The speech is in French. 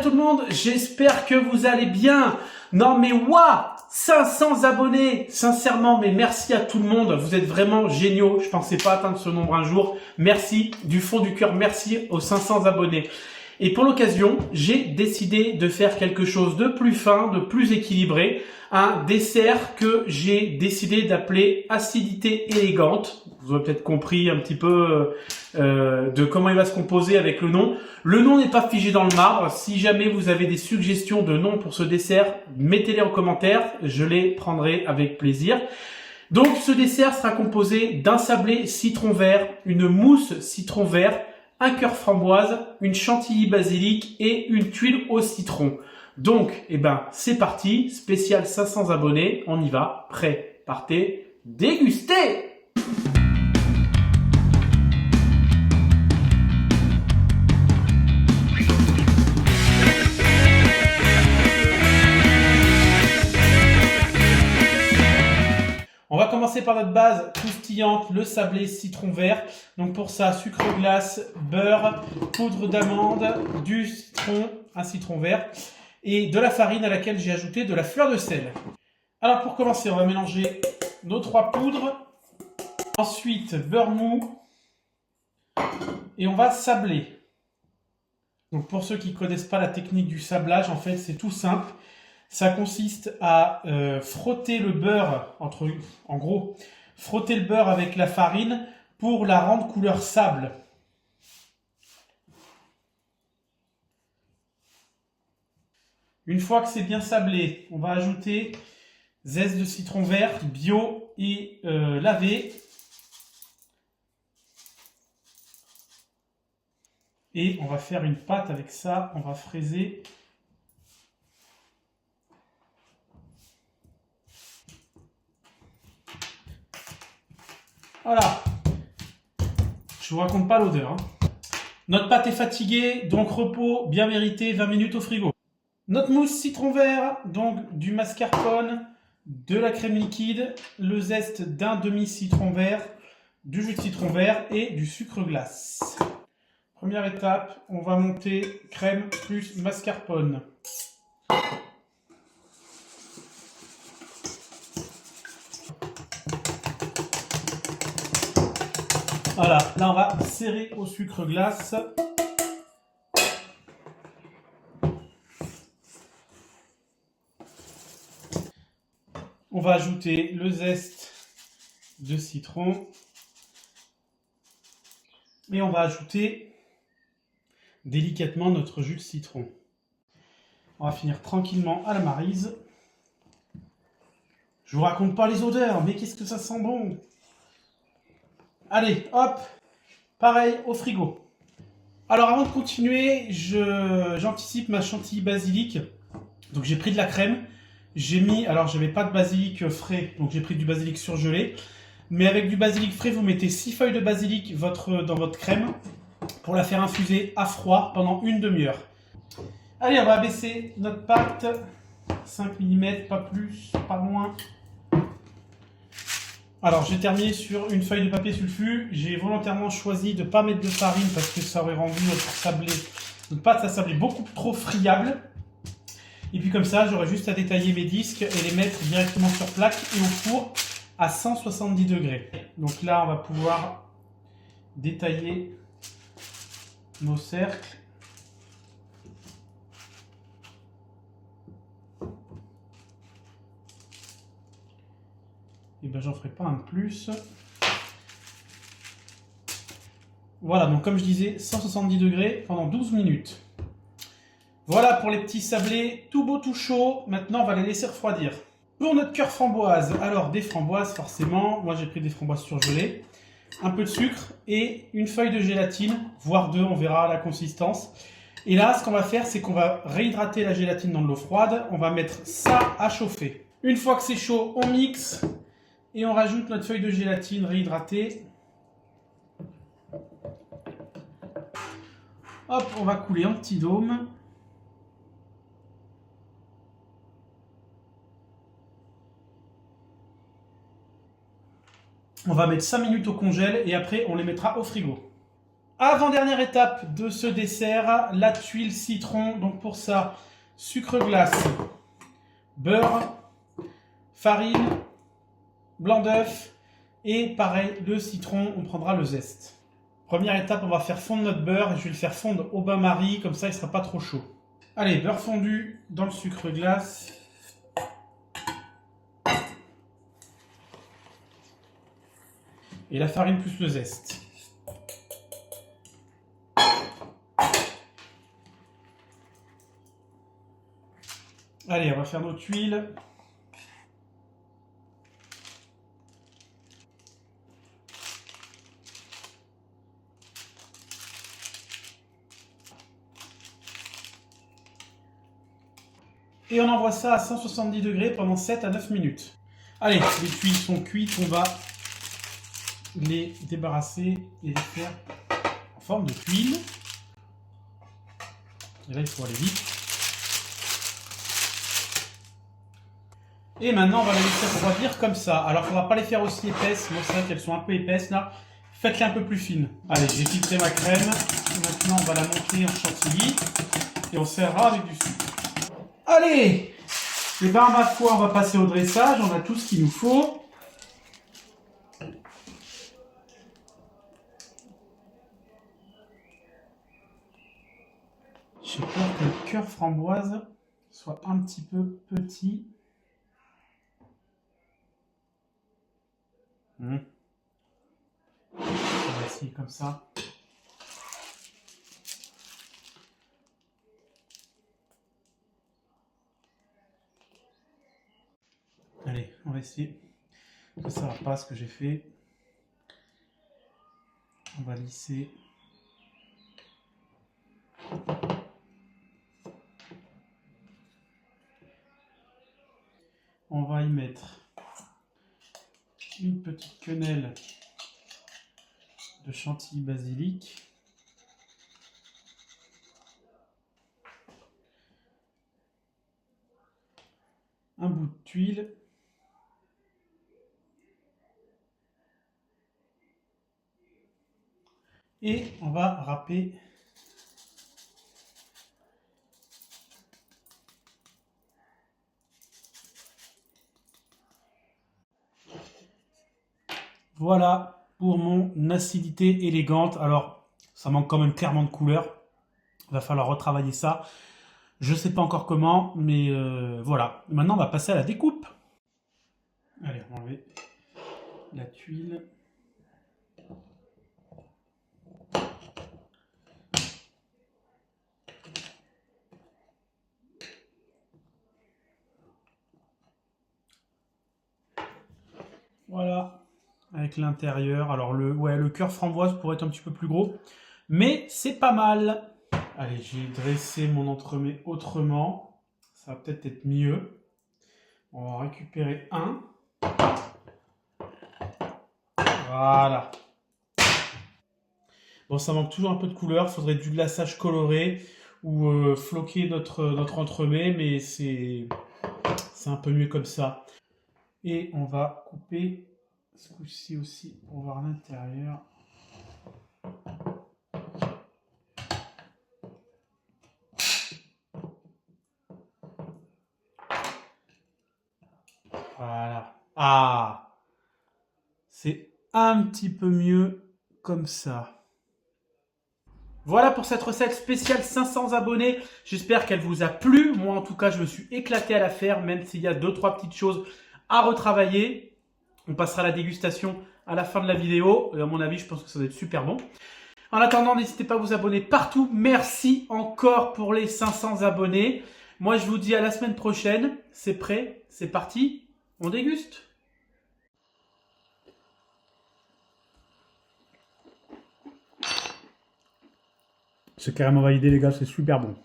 tout le monde, j'espère que vous allez bien. Non mais waouh, 500 abonnés, sincèrement, mais merci à tout le monde, vous êtes vraiment géniaux, je pensais pas atteindre ce nombre un jour. Merci, du fond du cœur, merci aux 500 abonnés. Et pour l'occasion, j'ai décidé de faire quelque chose de plus fin, de plus équilibré, un dessert que j'ai décidé d'appeler acidité élégante. Vous avez peut-être compris un petit peu de comment il va se composer avec le nom. Le nom n'est pas figé dans le marbre. Si jamais vous avez des suggestions de noms pour ce dessert, mettez-les en commentaire. Je les prendrai avec plaisir. Donc ce dessert sera composé d'un sablé citron vert, une mousse citron vert, un cœur framboise, une chantilly basilic et une tuile au citron. Donc, c'est parti, spécial 500 abonnés, on y va, prêt, partez, dégustez! On va commencer par notre base croustillante, le sablé citron vert. Donc pour ça, sucre glace, beurre, poudre d'amande, du citron, un citron vert et de la farine à laquelle j'ai ajouté de la fleur de sel. Alors pour commencer, on va mélanger nos trois poudres. Ensuite, beurre mou et on va sabler. Donc pour ceux qui ne connaissent pas la technique du sablage, en fait c'est tout simple. Ça consiste à frotter le beurre, en gros, frotter le beurre avec la farine pour la rendre couleur sable. Une fois que c'est bien sablé, on va ajouter zeste de citron vert bio et lavé. Et on va faire une pâte avec ça, on va fraiser. Voilà, je vous raconte pas l'odeur. Notre pâte est fatiguée, donc repos bien mérité, 20 minutes au frigo. Notre mousse citron vert, donc du mascarpone, de la crème liquide, le zeste d'un demi-citron vert, du jus de citron vert et du sucre glace. Première étape, on va monter crème plus mascarpone. Voilà, là on va serrer au sucre glace. On va ajouter le zeste de citron. Et on va ajouter délicatement notre jus de citron. On va finir tranquillement à la maryse. Je vous raconte pas les odeurs, mais qu'est-ce que ça sent bon! Allez, hop, pareil au frigo. Alors avant de continuer, j'anticipe ma chantilly basilic. Donc j'ai pris de la crème. J'ai mis, alors j'avais pas de basilic frais, donc j'ai pris du basilic surgelé. Mais avec du basilic frais, vous mettez 6 feuilles de basilic dans votre crème pour la faire infuser à froid pendant une demi-heure. Allez, on va abaisser notre pâte. 5 mm, pas plus, pas moins. Alors, j'ai terminé sur une feuille de papier sulfu. J'ai volontairement choisi de ne pas mettre de farine parce que ça aurait rendu notre pâte à sabler beaucoup trop friable. Et puis comme ça, j'aurais juste à détailler mes disques et les mettre directement sur plaque et au four à 170 degrés. Donc là, on va pouvoir détailler nos cercles. Et ben j'en ferai pas un de plus. Voilà, donc comme je disais, 170 degrés pendant 12 minutes. Voilà pour les petits sablés, tout beau, tout chaud. Maintenant, on va les laisser refroidir. Pour notre cœur framboise, alors des framboises forcément. Moi, j'ai pris des framboises surgelées. Un peu de sucre et une feuille de gélatine, voire deux, on verra la consistance. Et là, ce qu'on va faire, c'est qu'on va réhydrater la gélatine dans de l'eau froide. On va mettre ça à chauffer. Une fois que c'est chaud, on mixe. Et on rajoute notre feuille de gélatine réhydratée. Hop, on va couler en petit dôme. On va mettre 5 minutes au congèle et après on les mettra au frigo. Avant-dernière étape de ce dessert, la tuile citron. Donc pour ça, sucre glace, beurre, farine, blanc d'œuf et pareil, le citron, on prendra le zeste. Première étape, on va faire fondre notre beurre et je vais le faire fondre au bain-marie, comme ça il ne sera pas trop chaud. Allez, beurre fondu dans le sucre glace. Et la farine plus le zeste. Allez, on va faire nos tuiles. Et on envoie ça à 170 degrés pendant 7 à 9 minutes. Allez, les tuiles sont cuites, on va les débarrasser et les faire en forme de tuiles. Et là, il faut aller vite. Et maintenant, on va les laisser refroidir comme ça. Alors, on ne va pas les faire aussi épaisses. Moi, c'est vrai qu'elles sont un peu épaisses là. Faites-les un peu plus fines. Allez, j'ai filtré ma crème. Maintenant, on va la monter en chantilly. Et on serrera avec du sucre. Allez! Et ben, ma foi, on va passer au dressage. On a tout ce qu'il nous faut. J'ai peur que le cœur framboise soit un petit peu petit. On va essayer comme ça. Allez, on va essayer que ça va pas ce que j'ai fait. On va lisser. On va y mettre une petite quenelle de chantilly basilic. Un bout de tuile. Et on va râper voilà pour mon acidité élégante. Alors, ça manque quand même clairement de couleur. Il va falloir retravailler ça. Je ne sais pas encore comment, mais voilà. Maintenant, on va passer à la découpe. Allez, on va enlever la tuile. Voilà, avec l'intérieur. Alors le cœur framboise pourrait être un petit peu plus gros, mais c'est pas mal. Allez, j'ai dressé mon entremets autrement. Ça va peut-être être mieux. On va en récupérer un. Voilà. Bon, ça manque toujours un peu de couleur. Il faudrait du glaçage coloré ou floquer notre entremets, mais c'est un peu mieux comme ça. Et on va couper ce coup-ci aussi pour voir l'intérieur. Voilà. Ah! C'est un petit peu mieux comme ça. Voilà pour cette recette spéciale 500 abonnés. J'espère qu'elle vous a plu. Moi, en tout cas, je me suis éclaté à la faire, même s'il y a 2-3 petites choses à retravailler. On passera à la dégustation à la fin de la vidéo. À mon avis, je pense que ça va être super bon. En attendant, n'hésitez pas à vous abonner partout. Merci encore pour les 500 abonnés. Moi, je vous dis à la semaine prochaine. C'est prêt, c'est parti, on déguste. C'est carrément validé, les gars, c'est super bon.